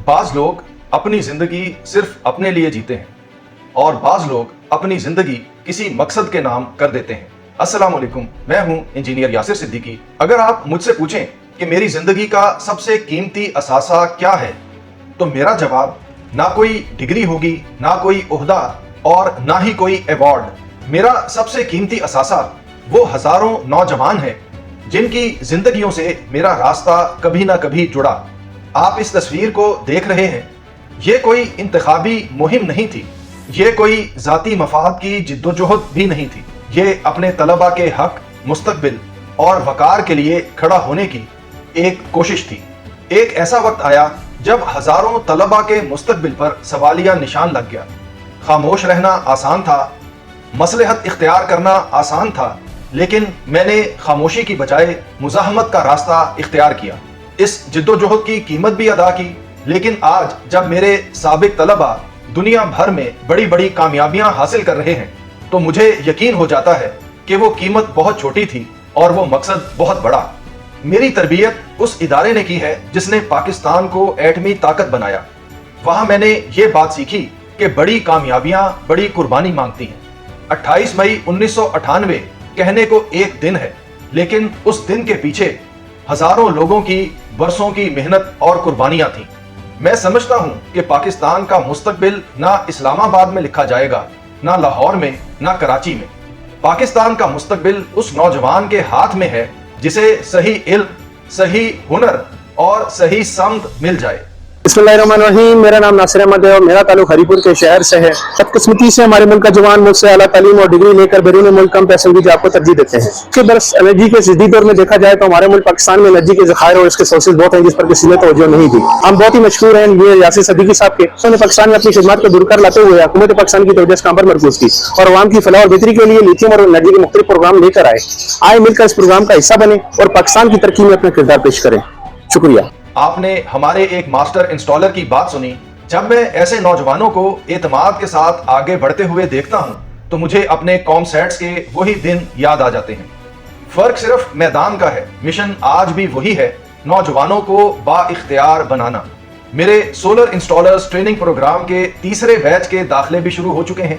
बाज लोग अपनी जिंदगी सिर्फ अपने लिए जीते हैं और बाज लोग अपनी जिंदगी किसी मकसद के नाम कर देते हैं। अस्सलाम वालेकुम, मैं हूं इंजीनियर यासिर सिद्दीकी। अगर आप मुझसे पूछें कि मेरी जिंदगी का सबसे कीमती असासा क्या है, तो मेरा जवाब ना कोई डिग्री होगी, ना कोई ओहदा और ना ही कोई अवार्ड। मेरा सबसे कीमती असासा वो हजारों नौजवान हैं जिनकी जिंदगियों से मेरा रास्ता कभी ना कभी जुड़ा। आप इस तस्वीर को देख रहे हैं, ये कोई इंतखाबी मुहिम नहीं थी, ये कोई जाती मफाद की जिद्दोजहद भी नहीं थी। ये अपने तलबा के हक, मुस्तकबिल और वकार के लिए खड़ा होने की एक कोशिश थी। एक ऐसा वक्त आया जब हजारों तलबा के मुस्तकबिल पर सवालिया निशान लग गया। खामोश रहना आसान था, मसलहत इख्तियार करना आसान था, लेकिन मैंने खामोशी की बजाय मुज़ाहमत का रास्ता इख्तियार किया। इस जिद्दोजहद की कीमत भी अदा की, लेकिन आज जब मेरे साबिक तलबा दुनिया भर में बड़ी बड़ी कामयाबियां हासिल कर रहे हैं, तो मुझे यकीन हो जाता है कि वो कीमत बहुत छोटी थी और वो मकसद बहुत बड़ा। मेरी तरबियत उस इदारे ने की है जिसने पाकिस्तान को एटमी ताकत बनाया। वहां मैंने ये बात सीखी कि बड़ी कामयाबियां बड़ी कुर्बानी मांगती हैं। 28 मई 1998 कहने को एक दिन है, लेकिन उस दिन के पीछे हजारों लोगों की बरसों की मेहनत और कुर्बानियां थीं। मैं समझता हूं कि पाकिस्तान का मुस्तकबिल ना इस्लामाबाद में लिखा जाएगा, ना लाहौर में, ना कराची में। पाकिस्तान का मुस्तकबिल उस नौजवान के हाथ में है जिसे सही इल्म, सही हुनर और सही समत मिल जाए। बिस्मिल्लाहिर्रहमानिर्रहीम। मेरा नाम नासिर अहमद है और मेरा ताल्लुक हरीपुर के शहर से है। बदकिस्मती से हमारे मुल्क का जवान मुझसे आला तालीम और डिग्री लेकर बैरून मुल्क कम पैसे की जॉब को तरजीह देते हैं। इसके बरस एनर्जी के जदीद दौर में देखा जाए तो हमारे मुल्क पाकिस्तान में एनर्जी के ज़खायर और इसके सोर्सेज बहुत हैं जिस पर किसी ने तवज्जो नहीं दी। हम बहुत ही मशहूर हैं ये यासिर सिद्दीकी साहब के। उन्होंने पाकिस्तान में अपनी खिदमत को दूर कर लाते हुए हुकूमत पाकिस्तान की तवज्जो काम पर मरकूज की और अवाम की फलाह और बेहतरी के लिए लिथियम और एनर्जी के मुख्तलिफ प्रोग्राम लेकर आए मिलकर इस प्रोग्राम का हिस्सा बने और पाकिस्तान की तरक्की में अपना किरदार पेश करें। शुक्रिया। आपने हमारे एक मास्टर इंस्टॉलर की बात सुनी। जब मैं ऐसे नौजवानों को एतमाद के साथ आगे बढ़ते हुए देखता हूं, तो मुझे अपने कॉम सेट्स के वही दिन याद आ जाते हैं। फर्क सिर्फ मैदान का है, मिशन आज भी वही है, नौजवानों को बाइख्तियार बनाना। मेरे सोलर इंस्टॉलर्स ट्रेनिंग प्रोग्राम के तीसरे बैच के दाखिले भी शुरू हो चुके हैं।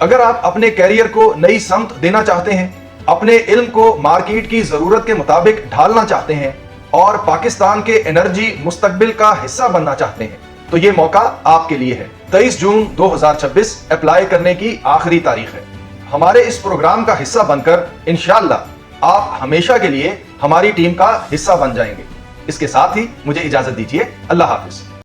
अगर आप अपने कैरियर को नई समत देना चाहते हैं, अपने इल्म को मार्केट की जरूरत के मुताबिक ढालना चाहते हैं और पाकिस्तान के एनर्जी मुस्तकबिल का हिस्सा बनना चाहते हैं, तो ये मौका आपके लिए है। 23 जून 2026 अप्लाई करने की आखिरी तारीख है। हमारे इस प्रोग्राम का हिस्सा बनकर इंशाअल्लाह आप हमेशा के लिए हमारी टीम का हिस्सा बन जाएंगे। इसके साथ ही मुझे इजाजत दीजिए। अल्लाह हाफिज।